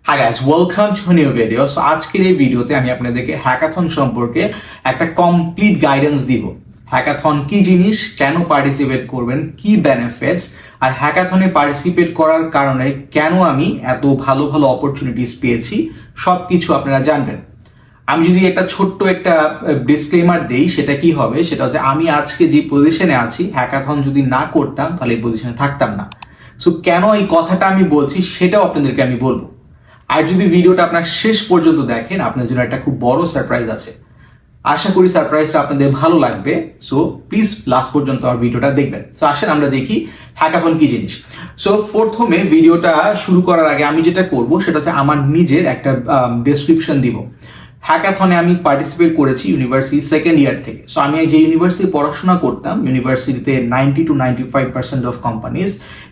Hi guys, welcome to a new video. So আজকের এই ভিডিওতে আমি আপনাদেরকে হ্যাকাথন সম্পর্কে একটা কমপ্লিট গাইডেন্স দিব। হ্যাকাথন কি জিনিস, কেন পার্টিসিপেট করবেন, কি বেনিফিটস, আর হ্যাকাথনে পার্টিসিপেট করার কারণে কেন আমি এত ভালো ভালো অপরচুনিটিস পেয়েছি, সবকিছু আপনারা জানবেন। আমি যদি একটা ছোট্ট একটা ডিসক্লেমার দেই, সেটা কি হবে, সেটা হচ্ছে আমি আজকে যে পজিশনে আছি, হ্যাকাথন যদি না করতাম তাহলে এই পজিশনে থাকতাম না। সো কেন এই কথাটা আমি বলছি সেটাও আপনাদেরকে আমি বলবো। আর যদি ভিডিওটা আপনার শেষ পর্যন্ত দেখেন, আপনার জন্য একটা খুব বড় সারপ্রাইজ আছে। আশা করি সারপ্রাইজটা আপনাদের ভালো লাগবে। সো প্লিজ লাস্ট পর্যন্ত আমার ভিডিওটা দেখবেন। সো আসেন আমরা দেখি হ্যাকাথন কি জিনিস। সো প্রথমে ভিডিওটা শুরু করার আগে আমি যেটা করব সেটা হচ্ছে আমার নিজের একটা ডেসক্রিপশন দিব। হ্যাকাথনে আমি পার্টিসিপেট করেছি ইউনিভার্সিটি সেকেন্ড ইয়ার থেকে। সো আমি যে ইউনিভার্সিটি পড়াশোনা করতাম, ইউনিভার্সিটিতে 90 to 95% অফ কোম্পানিজ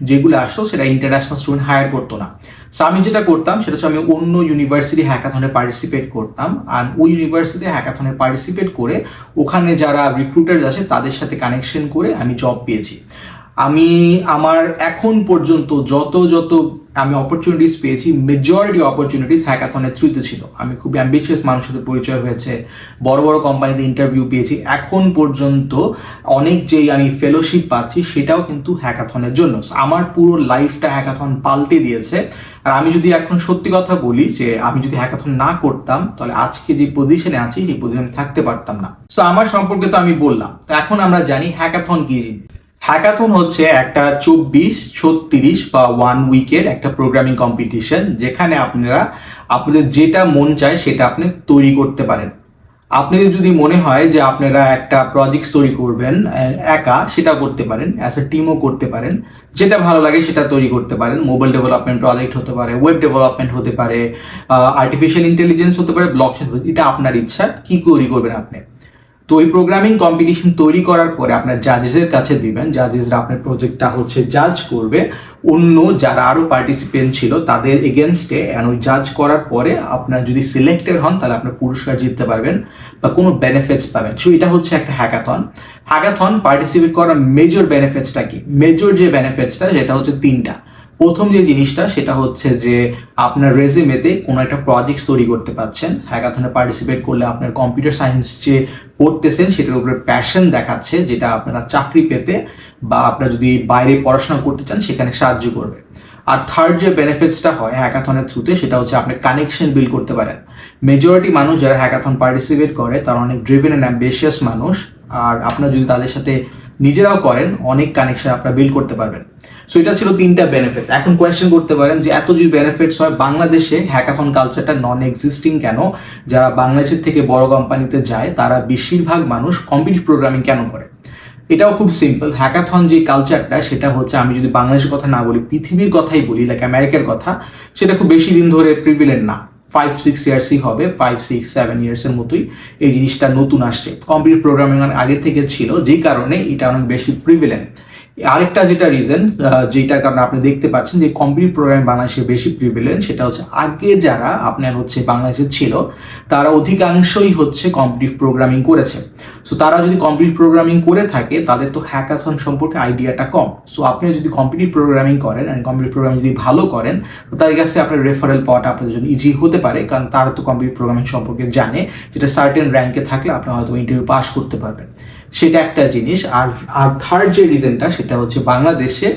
যেগুলো আসতো সেটা ইন্টারন্যাশনাল স্টুডেন্ট হায়ার করতো না। সো আমি যেটা করতাম সেটা হচ্ছে আমি অন্য ইউনিভার্সিটি হ্যাকাথনে পার্টিসিপেট করতাম, আর ওই ইউনিভার্সিটি হ্যাকাথনে পার্টিসিপেট করে ওখানে যারা রিক্রুটার্স আছে তাদের সাথে কানেকশন করে আমি জব পেয়েছি। আমি আমার এখন পর্যন্ত যত আমি অপরচুনিটিস পেয়েছি, মেজরিটি অপরচুনিটিস হ্যাকাথনের থ্রুতে ছিল। আমি খুব অ্যাম্বিশিয়াস মানুষের সাথে পরিচয় হয়েছে, বড় বড় কোম্পানিতে ইন্টারভিউ পেয়েছি। এখন পর্যন্ত অনেক যেই আমি ফেলোশিপ পাচ্ছি সেটাও কিন্তু হ্যাকাথনের জন্য। আমার পুরো লাইফটা হ্যাকাথন পাল্টে দিয়েছে। আর আমি যদি এখন সত্যি কথা বলি যে আমি যদি হ্যাকাথন না করতাম তাহলে আজকে যে পজিশনে আছি সেই পজিশনে থাকতে পারতাম না। সো আমার সম্পর্কে তো আমি বললাম, তো এখন আমরা জানি হ্যাকাথন কি জিনিস। হ্যাকাথন হচ্ছে একটা 24, 36 বা 1 উইকের একটা প্রোগ্রামিং কম্পিটিশন, যেখানে আপনারা আপনাদের যেটা মন চায় সেটা আপনি তৈরি করতে পারেন। আপনাদের যদি মনে হয় যে আপনারা একটা প্রজেক্ট তৈরি করবেন একা, সেটা করতে পারেন, অ্যাজ এ টিমও করতে পারেন, যেটা ভালো লাগে সেটা তৈরি করতে পারেন। মোবাইল ডেভেলপমেন্ট প্রজেক্ট হতে পারে, ওয়েব ডেভেলপমেন্ট হতে পারে, আর্টিফিশিয়াল ইন্টেলিজেন্স হতে পারে, ব্লকচেন, এটা আপনার ইচ্ছা কি তৈরি করবেন আপনি। তো ওই প্রোগ্রামিং কম্পিটিশন তৈরি করার পরে আপনার জাজেসের কাছে দিবেন, জাজেসরা আপনার প্রজেক্টটা জাজ করবে অন্য যারা আরো পার্টিসিপেন্ট ছিল তাদের এগেনস্টে। ওই জাজ করার পরে আপনার যদি সিলেক্টেড হন তাহলে আপনার পুরস্কার জিততে পারবেন বা কোনো বেনিফিটস পাবেন। সো এটা হচ্ছে একটা হ্যাকাথন। হ্যাকাথন পার্টিসিপেট করার মেজর বেনিফিটসটা কি? মেজর যে বেনিফিটসটা সেটা হচ্ছে তিনটা। প্রথম যে জিনিসটা সেটা হচ্ছে যে আপনার রেজিউমেতে কোনো একটা প্রজেক্ট তৈরি করতে পারছেন। হ্যাকাথনে পার্টিসিপেট করলে আপনার কম্পিউটার সায়েন্স যে পড়তেছেন সেটার উপরে প্যাশন দেখাচ্ছে, যেটা আপনারা চাকরি পেতে বা আপনারা যদি বাইরে পড়াশোনা করতে চান সেখানে সাহায্য করবে। আর থার্ড যে বেনিফিটসটা হয় হ্যাকাথনের থ্রুতে সেটা হচ্ছে আপনি কানেকশন বিল্ড করতে পারেন। মেজরিটি মানুষ যারা হ্যাকাথন পার্টিসিপেট করে তারা অনেক ড্রিভেন অ্যান্ড অ্যাম্বিশিয়াস মানুষ, আর আপনারা যদি তাদের সাথে নিজেরাও করেন অনেক কানেকশন আপনারা বিল্ড করতে পারবেন। সো এটা ছিল তিনটা বেনিফিটস। এখন কোয়েশ্চেন করতে পারেন যে এত যদি বেনিফিটস হয়, বাংলাদেশে হ্যাকাথন কালচারটা নন এক্সিস্টিং কেন? যারা বাংলাদেশের থেকে বড় কোম্পানিতে যায় তারা বেশিরভাগ মানুষ কম্পিটিটিভ প্রোগ্রামিং কেন করে? এটাও খুব সিম্পল। হ্যাকাথন যে কালচারটা সেটা হচ্ছে, আমি যদি বাংলাদেশের কথা না বলি, পৃথিবীর কথাই বলি, লাইক আমেরিকার কথা, সেটা খুব বেশি দিন ধরে প্রিভিলেন্ট না। 5-6 ইয়ার্সই হবে, 5-6-7 ইয়ার্সের মতোই এই জিনিসটা নতুন আসছে। কম্পিটিটিভ প্রোগ্রামিং আগে থেকে ছিল, যেই কারণে এটা অনেক বেশি প্রিভিলেন্ট। আরেকটা যেটা রিজন, যেটার কারণে আপনি দেখতে পাচ্ছেন যে কম্পিউটার প্রোগ্রামিং বাংলাদেশে বেশি প্রিভিলেন্ট, সেটা হচ্ছে আগে যারা আপনার বাংলাদেশে ছিল তারা অধিকাংশই কম্পিটিটিভ প্রোগ্রামিং করেছে। সো তারা যদি কম্পিটিটিভ প্রোগ্রামিং করে থাকে তাদের তো হ্যাকাথন সম্পর্কে আইডিয়াটা কম। সো আপনি যদি কম্পিটিটিভ প্রোগ্রামিং করেন আর কম্পিটিটিভ প্রোগ্রামিং যদি ভালো করেন তো তাদের কাছে আপনার রেফারেল পাওয়াটা আপনাদের জন্য ইজি হতে পারে, কারণ তারা তো কম্পিটিটিভ প্রোগ্রামিং সম্পর্কে জানে, যেটা সার্টেন র্যাঙ্কে থাকলে আপনি হয়তো ইন্টারভিউ পাস করতে পারবেন। সেটা একটা জিনিস। আর থার্ড যে রিজনটা সেটা হচ্ছে বাংলাদেশে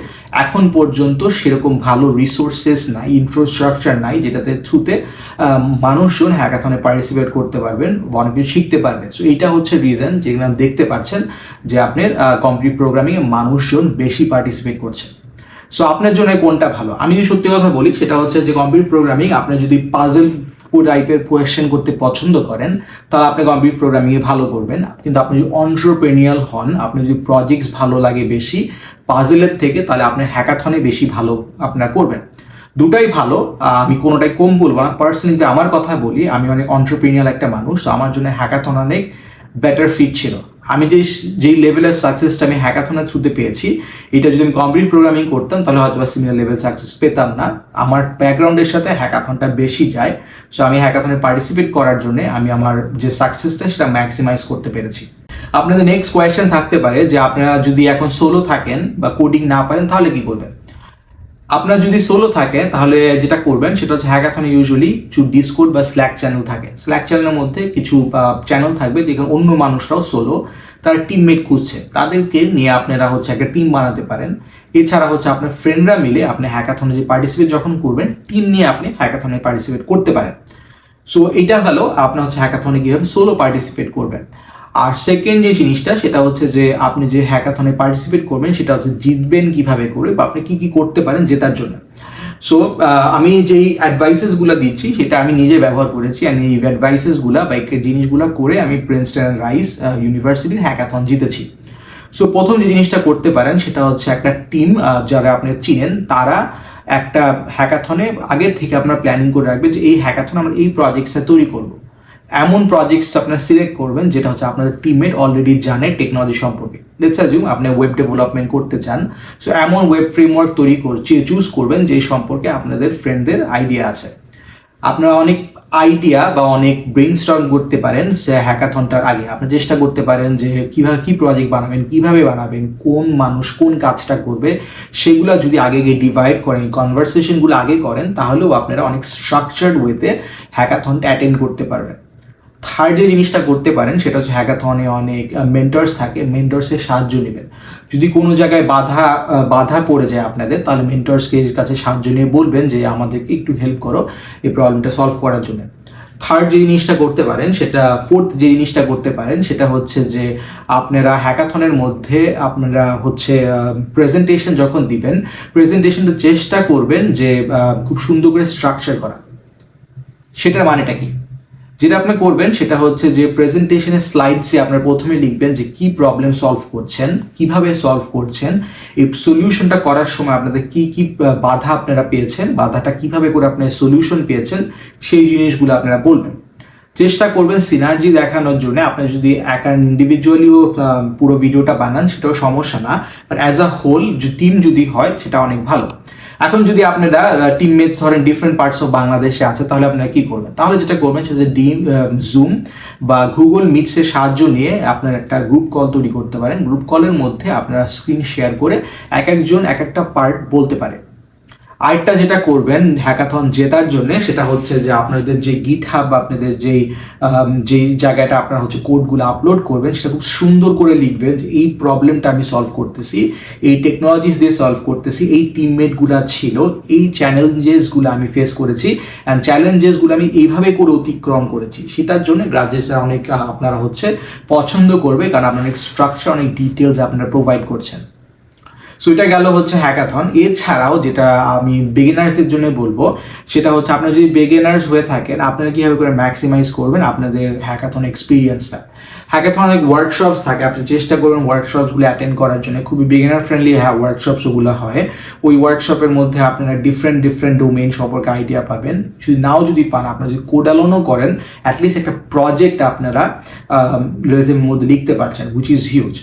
এখন পর্যন্ত সেরকম ভালো রিসোর্সেস নাই, ইনফ্রাস্ট্রাকচার নাই, যেটাতে থ্রুতে মানুষজন হ্যাকাথনে পার্টিসিপেট করতে পারবেন, অনেক কিছু শিখতে পারবেন। সো এইটা হচ্ছে রিজন যেগুলো দেখতে পাচ্ছেন যে আপনার কম্পিউটার প্রোগ্রামিংয়ে মানুষজন বেশি পার্টিসিপেট করছে। সো আপনার জন্য কোনটা ভালো? আমি যদি সত্যি কথা বলি সেটা হচ্ছে যে কম্পিউটার প্রোগ্রামিং, আপনি যদি পাজল টাইপের কোয়েশ্চেন করতে পছন্দ করেন তাহলে আপনি কম্পিউটার প্রোগ্রামিংয়ে ভালো করবেন। কিন্তু আপনি যদি অন্টারপ্রেনিউরিয়াল হন, আপনি যদি প্রজেক্টস ভালো লাগে বেশি পাজলের থেকে, তাহলে আপনি হ্যাকাথনে বেশি ভালো আপনারা করবেন। দুটাই ভালো, আমি কোনোটাই কম বলবো না। পার্সোনালি আমার কথা বলি, আমি অনেক অন্টারপ্রেনিউরিয়াল একটা মানুষ, তো আমার জন্য হ্যাকাথন অনেক বেটার ফিট ছিল। আমি যেই লেভেলের সাকসেসটা আমি হ্যাকাথনের থ্রুতে পেয়েছি, এটা যদি আমি কম্পিউটার প্রোগ্রামিং করতাম তাহলে হয়তো বা সিমিলার লেভেল সাকসেস পেতাম না। আমার ব্যাকগ্রাউন্ডের সাথে হ্যাকাথনটা বেশি যায়। সো আমি হ্যাকাথনে পার্টিসিপেট করার জন্য আমি আমার যে সাকসেসটা সেটা ম্যাক্সিমাইজ করতে পেরেছি। আপনাদের নেক্সট কোয়েশ্চেন থাকতে পারে যে আপনারা যদি এখন সোলো থাকেন বা কোডিং না পারেন তাহলে কি করবেন? আপনার যদি সোলো থাকে তাহলে যেটা করবেন সেটা হচ্ছে হ্যাকাথনে ইউজুয়ালি কিছু ডিসকর্ড বা স্ল্যাক চ্যানেল থাকে। স্ল্যাক চ্যানেলের মধ্যে কিছু চ্যানেল থাকবে যেখানে অন্য মানুষরাও সোলো তারা টিমমেট খুঁজছে, তাদেরকে নিয়ে আপনারা হচ্ছে একটা টিম বানাতে পারেন। এছাড়া হচ্ছে আপনার ফ্রেন্ডরা মিলে আপনি হ্যাকাথনে যে পার্টিসিপেট যখন করবেন, টিম নিয়ে আপনি হ্যাকাথনে পার্টিসিপেট করতে পারেন। সো এটা হলো আপনার হচ্ছে হ্যাকাথনে কীভাবে সোলো পার্টিসিপেট করবেন। আর সেকেন্ড যে জিনিসটা সেটা হচ্ছে যে আপনি যে হ্যাকাথনে পার্টিসিপেট করবেন সেটা হচ্ছে জিতবেন কিভাবে করে বা আপনি কি কি করতে পারেন জেতার জন্য। সো আমি যেই অ্যাডভাইসেসগুলো দিচ্ছি সেটা আমি নিজে ব্যবহার করেছি, আর এই অ্যাডভাইসেসগুলো বা এই জিনিসগুলো করে আমি প্রিন্সটন অ্যান্ড রাইস ইউনিভার্সিটির হ্যাকাথন জিতেছি। সো প্রথম যে জিনিসটা করতে পারেন সেটা হচ্ছে একটা টিম যারা আপনি চিনেন তারা একটা হ্যাকাথনে আগের থেকে আপনার প্ল্যানিং করে রাখবে যে এই হ্যাকাথন আমরা এই প্রজেক্টসটা তৈরি করব। এমন প্রজেক্টস আপনারা সিলেক্ট করবেন যেটা হচ্ছে আপনাদের টিমমেট অলরেডি জানে টেকনোলজি সম্পর্কে। লেটস অ্যাজিউম আপনি ওয়েব ডেভেলপমেন্ট করতে চান, সো এমন ওয়েব ফ্রেমওয়ার্ক তৈরি চুজ করবেন যে সম্পর্কে আপনাদের ফ্রেন্ডদের আইডিয়া আছে। আপনারা অনেক আইডিয়া বা অনেক ব্রেইনস্টর্ম করতে পারেন সে হ্যাকাথনটার আগে। আপনি চেষ্টা করতে পারেন যে কিভাবে কি প্রজেক্ট বানাবেন, কিভাবে বানাবেন, কোন মানুষ কোন কাজটা করবে, সেগুলো যদি আগে ডিভাইড করেন, কনভারসেশনগুলো আগে করেন, তাহলেও আপনারা অনেক স্ট্রাকচার্ড ওয়েতে হ্যাকাথনটা অ্যাটেন্ড করতে পারবেন। থার্ড যে জিনিসটা করতে পারেন সেটা হচ্ছে হ্যাকাথনে অনেক মেন্টরস থাকে, মেন্টরসের সাহায্য নেবেন। যদি কোনো জায়গায় বাধা পড়ে যায় আপনাদের, তাহলে মেন্টরসকে কাছে সাহায্য নিয়ে বলবেন যে আমাদেরকে একটু হেল্প করো এই প্রবলেমটা সলভ করার জন্য। থার্ড যে জিনিসটা করতে পারেন সেটা ফোর্থ যে জিনিসটা করতে পারেন সেটা হচ্ছে যে আপনারা হ্যাকাথনের মধ্যে আপনারা হচ্ছে প্রেজেন্টেশন যখন দিবেন, প্রেজেন্টেশনটা চেষ্টা করবেন যে খুব সুন্দর করে স্ট্রাকচার করা। সেটার মানেটা কি? যেটা আপনি করবেন সেটা হচ্ছে যে প্রেজেন্টেশনের স্লাইডসে আপনারা প্রথমে লিখবেন যে কি প্রবলেম সলভ করছেন, কিভাবে সলভ করছেন, এই সলিউশনটা করার সময় আপনাদের কি কি বাধা আপনারা পেয়েছেন, বাধাটা কিভাবে করে আপনি সলিউশন পেয়েছেন, সেই জিনিসগুলো আপনারা বলবেন। চেষ্টা করবেন সিনার্জি দেখানোর জন্য। আপনি যদি একা ইন্ডিভিজুয়ালিও পুরো ভিডিওটা বানান সেটাও সমস্যা না, but as a whole team যদি হয় সেটা অনেক ভালো। এখন যদি আপনারা টিমমেটস ধরেন ডিফারেন্ট পার্টস অফ বাংলাদেশে আছে, তাহলে আপনারা কি করবেন? তাহলে যেটা করবেন সেটা জুম বা গুগল মিটসের সাহায্য নিয়ে আপনারা একটা গ্রুপ কল তৈরি করতে পারেন। গ্রুপ কলের মধ্যে আপনারা স্ক্রিন শেয়ার করে এক একজন এক একটা পার্ট বলতে পারে। আরেকটা যেটা করবেন হ্যাকাথন জেতার জন্য সেটা হচ্ছে যে আপনাদের যে গিটহাব বা আপনাদের যেই জায়গাটা আপনারা হচ্ছে কোডগুলো আপলোড করবেন সেটা খুব সুন্দর করে লিখবেন যে এই প্রবলেমটা আমি সলভ করতেছি, এই টেকনোলজিস দিয়ে সলভ করতেছি, এই টিমমেটগুলো ছিল, এই চ্যালেঞ্জেসগুলো আমি ফেস করেছি অ্যান্ড চ্যালেঞ্জেসগুলো আমি এইভাবে করে অতিক্রম করেছি। সেটার জন্য গ্রাজুয়েটরা অনেক আপনারা হচ্ছে পছন্দ করবে, কারণ আপনার অনেক স্ট্রাকচার অনেক ডিটেলস আপনারা প্রোভাইড করছেন। সো এটা গেল হচ্ছে হ্যাকাথন। এছাড়াও যেটা আমি বিগিনার্সদের জন্য বলবো সেটা হচ্ছে আপনারা যদি বিগিনার্স হয়ে থাকেন, আপনারা কীভাবে করে ম্যাক্সিমাইজ করবেন আপনাদের হ্যাকাথন এক্সপিরিয়েন্সটা। হ্যাকাথন অনেক ওয়ার্কশপস থাকে, আপনি চেষ্টা করবেন ওয়ার্কশপসগুলো অ্যাটেন্ড করার জন্য। খুবই বিগিনার ফ্রেন্ডলি ওয়ার্কশপসগুলো হয়। ওই ওয়ার্কশপের মধ্যে আপনারা ডিফারেন্ট ডোমেইন সম্পর্কে আইডিয়া পাবেন। যদি পান, আপনারা যদি কোডালনও করেন, অ্যাটলিস্ট একটা প্রজেক্ট আপনারা রেজিউমের মধ্যে লিখতে পারছেন, হুইচ ইজ হিউজ।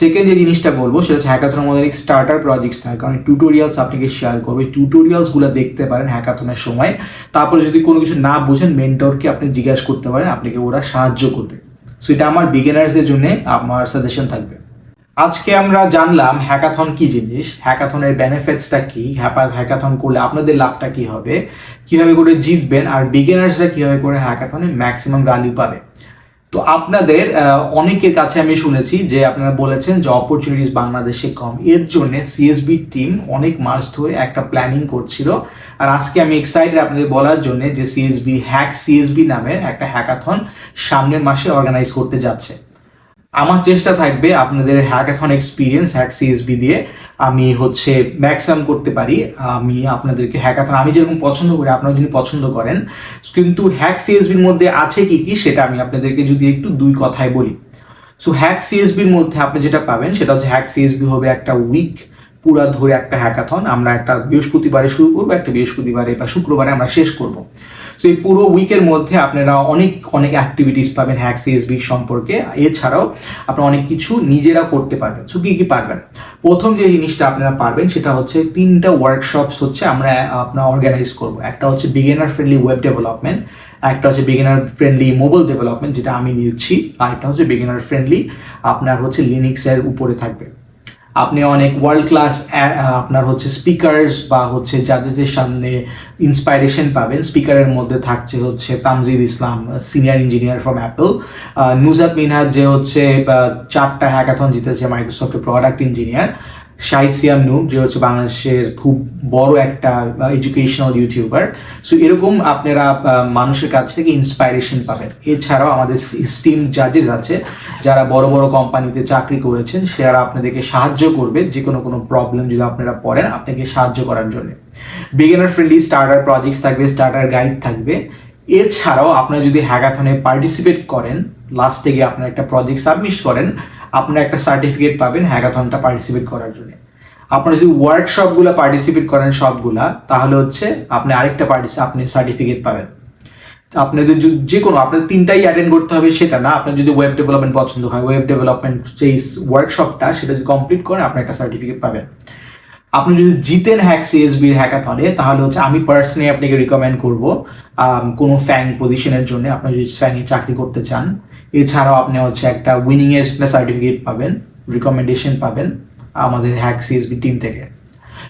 সেকেন্ড যে জিনিসটা বলবো সেটা হচ্ছে হ্যাকাথনের মধ্যে অনেক স্টার্টার প্রজেক্টস থাকে, কারণ টিউটোরিয়ালস আপনাকে শেয়ার করবে, টিউটোরিয়ালসগুলো দেখতে পারেন হ্যাকাথনের সময়। তারপরে যদি কোনো কিছু না বুঝেন মেন্টরকে আপনি জিজ্ঞাসা করতে পারেন, আপনাকে ওরা সাহায্য করবে। সো এটা আমার বিগিনার্সদের জন্য আমার সাজেশন থাকবে। আজকে আমরা জানলাম হ্যাকাথন কি জিনিস, হ্যাকাথনের বেনিফিটসটা কি, হ্যাকাথন করলে আপনাদের লাভটা কি হবে, কিভাবে করে জিতবেন, আর বিগিনার্সরা কিভাবে করে হ্যাকাথনে ম্যাক্সিমাম ভ্যালু পাবে। তো আপনাদের অনেকের কাছে আমি শুনেছি যে আপনারা বলেছেন যে অপরচুনিটিস বাংলাদেশে কম, এর জন্য সিএসবি টিম অনেক মাস ধরে একটা প্ল্যানিং করছিল। আর আজকে আমি এক্সাইটেড আপনাদের বলার জন্য যে সিএসবি নামের একটা হ্যাকাথন সামনের মাসে অর্গানাইজ করতে যাচ্ছে। আমার চেষ্টা থাকবে আপনাদের হ্যাকাথন এক্সপিরিয়েন্স সিএসবি দিয়ে আমি হচ্ছে ম্যাক্সিমাম করতে পারি। আমি আপনাদেরকে হ্যাকাথন আমি যেরকম পছন্দ করি আপনারা যদি পছন্দ করেন, কিন্তু সিএসবির মধ্যে আছে কি কি সেটা আমি আপনাদেরকে যদি একটু দুই কথায় বলি। সো সিএসবির মধ্যে আপনি যেটা পাবেন সেটা হচ্ছে সিএসবি হবে একটা উইক পুরা ধরে একটা হ্যাকাথন। আমরা একটা বৃহস্পতিবারে শুরু করবো, একটা বৃহস্পতিবারে বা শুক্রবারে আমরা শেষ করব। সো এই পুরো উইকের মধ্যে আপনারা অনেক অ্যাক্টিভিটিস পাবেন সিএসবি সম্পর্কে। এছাড়াও আপনারা অনেক কিছু নিজেরা করতে পারবেন। সো কি পারবেন? প্রথম যে জিনিসটা আপনারা পারবেন সেটা হচ্ছে 3টা ওয়ার্কশপস হচ্ছে আমরা আপনার অর্গানাইজ করব। একটা হচ্ছে বিগিনার ফ্রেন্ডলি ওয়েব ডেভেলপমেন্ট, একটা হচ্ছে বিগিনার ফ্রেন্ডলি মোবাইল ডেভেলপমেন্ট যেটা আমি নিচ্ছি, আর একটা হচ্ছে বিগিনার ফ্রেন্ডলি আপনার হচ্ছে লিনাক্সের উপরে থাকবে। আপনি অনেক ওয়ার্ল্ড ক্লাস আপনার হচ্ছে স্পিকার্স বা হচ্ছে জাজেসের সামনে ইন্সপাইরেশন পাবেন। স্পিকারের মধ্যে থাকছে হচ্ছে Tamjid Islam, senior engineer from Apple, Nuzhat Minhaj যে হচ্ছে 4টা হ্যাকাথন জিতেছে মাইক্রোসফটের প্রোডাক্ট ইঞ্জিনিয়ার, শাহিদ সিয়াম নূর যে হচ্ছে বাংলাদেশের খুব বড় একটা এডুকেশনাল ইউটিউবার। সো এরকম আপনারা মানুষের কাছ থেকে ইন্সপাইরেশন পাবেন। এছাড়াও আমাদের স্টিম জাজেস আছে যারা বড় বড় কোম্পানিতে চাকরি করেছেন, সেরা আপনাদেরকে সাহায্য করবে যে কোনো প্রবলেম যদি আপনারা পড়েন আপনাকে সাহায্য করার জন্য। বিগিনার ফ্রেন্ডলি স্টার্টার প্রজেক্টস থাকবে, স্টার্টার গাইড থাকবে। এছাড়াও আপনারা যদি হ্যাকাথনে পার্টিসিপেট করেন, লাস্টে গিয়ে আপনারা একটা প্রজেক্ট সাবমিট করেন, আপনারা একটা সার্টিফিকেট পাবেন হ্যাকাথনটা পার্টিসিপেট করার জন্য। আপনারা যদি ওয়ার্কশপগুলো পার্টিসিপেট করেন সবগুলা, তাহলে হচ্ছে আপনি আরেকটা আপনি সার্টিফিকেট পাবেন। আপনাদের যে কোনো আপনার 3টাই অ্যাটেন্ড করতে হবে সেটা না। আপনার যদি ওয়েব ডেভেলপমেন্ট পছন্দ হয়, ওয়েব ডেভেলপমেন্ট যে ওয়ার্কশপটা সেটা যদি কমপ্লিট করেন আপনি একটা সার্টিফিকেট পাবেন। আপনি যদি জিতেন হ্যাক সিএসবির হ্যাকাথনে, তাহলে হচ্ছে আমি পার্সোনালি আপনাকে রিকমেন্ড করব কোনো ফ্যাং পজিশনের জন্য, আপনি যদি ফ্যাংয়ে চাকরি করতে চান। এছাড়াও আপনি হচ্ছে একটা উইনিং এর সার্টিফিকেট পাবেন, রিকমেন্ডেশন পাবেন আমাদের হ্যাক সিএসবি টিম থেকে।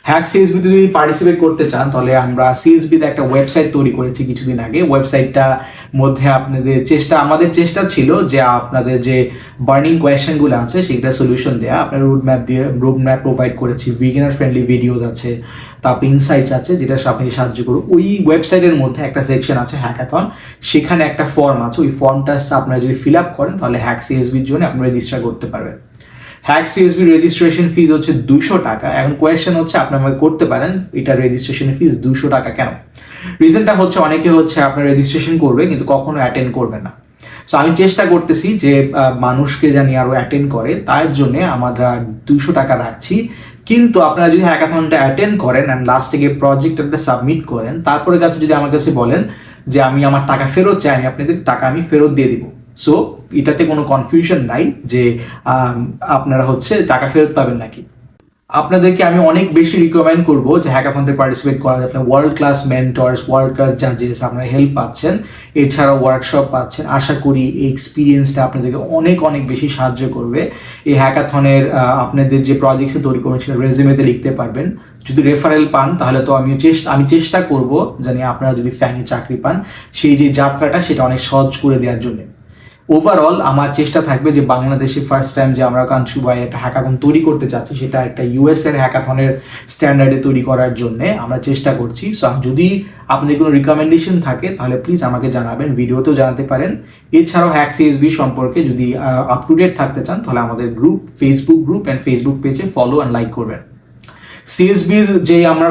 হ্যাক সিএসবিতে যদি পার্টিসিপেট করতে চান, তাহলে আমরা সিএসবিতে একটা ওয়েবসাইট তৈরি করেছি কিছুদিন আগে। ওয়েবসাইটটা মধ্যে আমাদের চেষ্টা ছিল যে আপনাদের যে বার্নিং কোয়েশ্চেনগুলো আছে সেটা সলিউশন দেওয়া। আপনার রোড ম্যাপ প্রোভাইড করেছি, বিগিনার ফ্রেন্ডলি ভিডিওস আছে, তারপর ইনসাইটস আছে যেটা আপনাকে সাহায্য করবে। ওই ওয়েবসাইটের মধ্যে একটা সেকশন আছে হ্যাকাথন, সেখানে একটা ফর্ম আছে। ওই ফর্মটা আপনারা যদি ফিল আপ করেন তাহলে হ্যাক সিএসবির জন্য আপনি রেজিস্টার করতে পারবেন। হ্যাক সিএসবি রেজিস্ট্রেশন ফিজ হচ্ছে 200 টাকা। এখন কোয়েশ্চেন হচ্ছে আপনি আমাকে করতে পারেন এটা রেজিস্ট্রেশন ফিজ 200 টাকা কেন? রিজনটা হচ্ছে অনেকে হচ্ছে আপনার রেজিস্ট্রেশন করবে কিন্তু কখনো অ্যাটেন্ড করবে না। সো আমি চেষ্টা করতেছি যে মানুষকে জানি আরো অ্যাটেন্ড করে, তার জন্য আমরা 200 টাকা রাখছি। কিন্তু আপনারা যদি হ্যাকাথনটা অ্যাটেন্ড করেন অ্যান্ড লাস্টে গিয়ে প্রজেক্টটা সাবমিট করেন, তারপরে কাছে যদি আমার কাছে বলেন যে আমি আমার টাকা ফেরত চাই, আমি আপনাদের টাকা আমি ফেরত দিয়ে দিব। সো এটাতে কোনো কনফিউশন নাই যে আপনারা হচ্ছে টাকা ফেরত পাবেন নাকি। আপনাদেরকে আমি অনেক বেশি রিকমেন্ড করবো যে হ্যাকাথনে পার্টিসিপেট করা যায়। আপনার world class mentors, world class জাজেস, আপনারা হেল্প পাচ্ছেন, এছাড়াও ওয়ার্কশপ পাচ্ছেন। আশা করি এই এক্সপিরিয়েন্সটা আপনাদেরকে অনেক অনেক বেশি সাহায্য করবে। এই হ্যাকাথনের আপনাদের যে প্রজেক্টসে তৈরি করবেন সেটা রেজিউমেতে লিখতে পারবেন। যদি রেফারেল পান তাহলে তো আমি চেষ্টা করব জানি আপনারা যদি ফ্যাংয়ে চাকরি পান, সেই যে যাত্রাটা সেটা অনেক সহজ করে দেওয়ার জন্য। ওভারঅল আমার চেষ্টা থাকবে যে বাংলাদেশে ফার্স্ট টাইম যে আমরা কান্ট্রি ওয়াইড একটা হ্যাকাথন তৈরি করতে চাচ্ছি, সেটা একটা ইউএস এর হ্যাকাথনের স্ট্যান্ডার্ডে তৈরি করার জন্য আমরা চেষ্টা করছি। সো যদি আপনাদের কোনো রিকমেন্ডেশন থাকে তাহলে প্লিজ আমাকে জানাবেন, ভিডিওতেও জানাতে পারেন। এছাড়াও হ্যাক সিএসবি সম্পর্কে যদি আপ টু ডেট থাকতে চান তাহলে আমাদের ফেসবুক গ্রুপ অ্যান্ড ফেসবুক পেজে ফলো অ্যান্ড লাইক করবেন। সিএসবির যে আমরা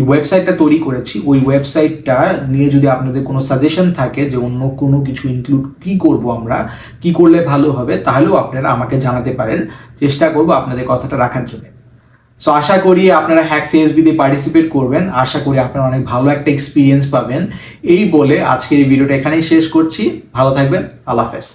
ওয়েবসাইটটা তৈরি করেছি, ওই ওয়েবসাইটটা নিয়ে যদি আপনাদের কোনো সাজেশন থাকে যে অন্য কোনো কিছু ইনক্লুড কি করব, আমরা কি করলে ভালো হবে, তাহলেও আপনারা আমাকে জানাতে পারেন। চেষ্টা করব আপনাদের কথাটা রাখার জন্য। সো আশা করি আপনারা হ্যাক সিএসবিতে পার্টিসিপেট করবেন। আশা করি আপনারা অনেক ভালো একটা এক্সপিরিয়েন্স পাবেন। এই বলে আজকের এই ভিডিওটা এখানেই শেষ করছি। ভালো থাকবেন, আল্লাহ হাফেজ।